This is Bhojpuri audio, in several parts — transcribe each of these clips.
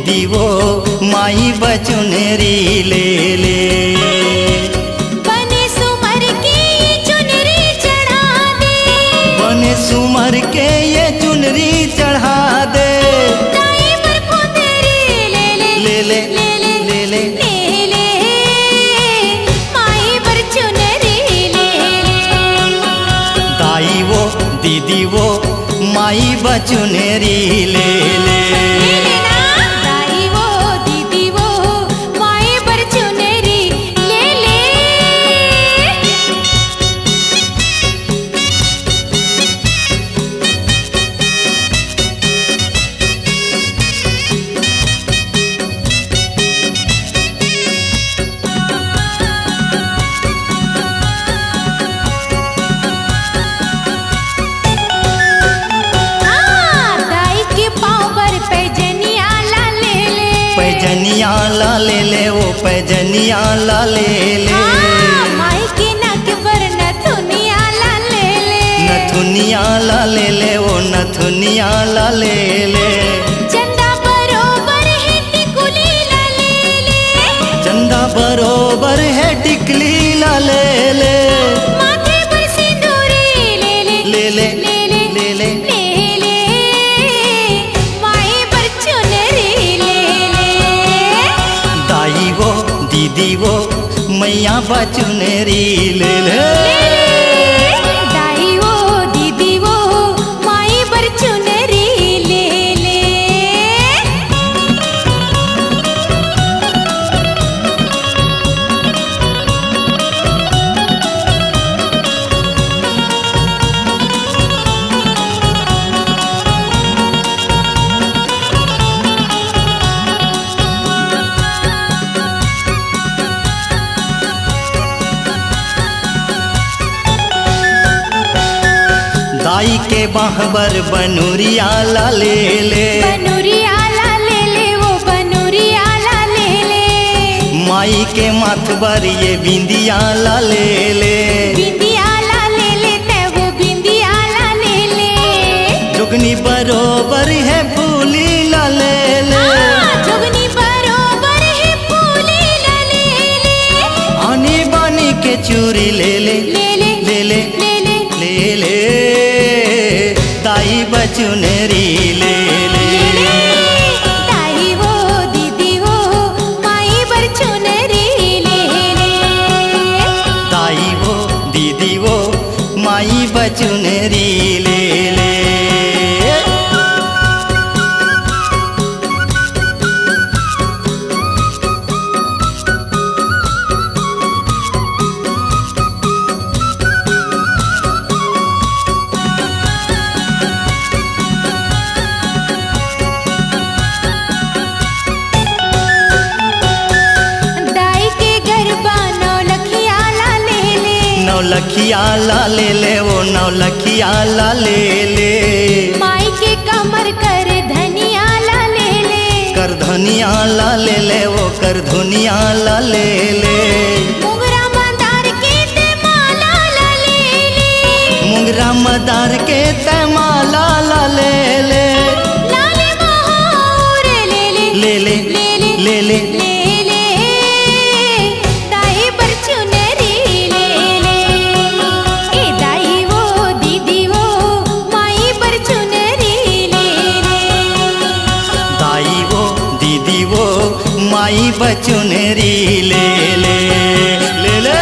दीदी वो माई बचुनरी ले ले। बने सुमर के ये चुनरी चढ़ा दे, बने सुमर के ये चुनरी चढ़ा दे। दाई पर फुंदरी ले ले ले ले ले ले ले ले ले ले, माई पर चुनरी ले ले। दाई वो दीदी वो माई बचुनरी ले ले। दाई वो दीदी वो माई पर चुनरी ले ले। पैजनिया ला ले ले वो पैजनिया ला ले ले। माई के नक पर नथुनिया ला ले ले, नथुनिया ला ले ले वो नथुनिया ला ले ले। चंदा बरोबर है टिकुली ला ले ले, चंदा बरोबर है टिकली ला ले ले। माथे पर सिंदूरी ले ले ले ले ले ले ले ले ले ले, माई पर चुनरी ले ले। दाई वो दीदी वो मैया बचुनरी ले ले। दाई वो दीदी वो माई पर चुनरी ले ले। दाई के बाहबर बनूरिया ला ले ले। बनूरिया ला ले ले वो बनूरिया ला ले ले, माई के माथबर ये बिंदिया ला ले ले। बिंदिया ला ले ले ते वो बिंदिया ला ले ले। जुगनी बरोबर है फूली ला ले ले। जुगनी बरोबर है फूली ला ले ले, आनी बानी के चूरी ले ले ले ले ले ले ले ले ले ले। दाई बचुनरी ले ले। दाई वो दीदी वो माई पर चुनरी ले ले। दाई वो दीदी वो माई बचुनरी ले ले। दाई के गरबा नौलखिया ला ले ले, नौलखिया ला ले ले वो नौलखिया ला ले ले। माई के कमर कर धनिया ला ले ले, कर धनिया ला ले ले वो कर धनिया ला ले ले। मुंगरा मंदार के ते माला ला ले ले, मुंगरा मदार के तमाला ला ले ले। लाले मोहर ले ले ले ले ले ले ले ले ले ले, दाई पर चुनरी ले ले। ए दाई वो दीदी वो माई पर चुनरी ले ले। दाई वो दीदी वो माई बचुनरी ले ले ले ले।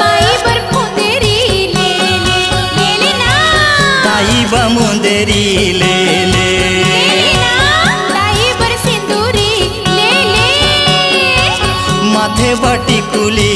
माई पर फुंदरी ले ले ले ले ना, दाई बमुंदरी ले ले। दाई पर सिंदूरी ले ले, माथे बटी कुली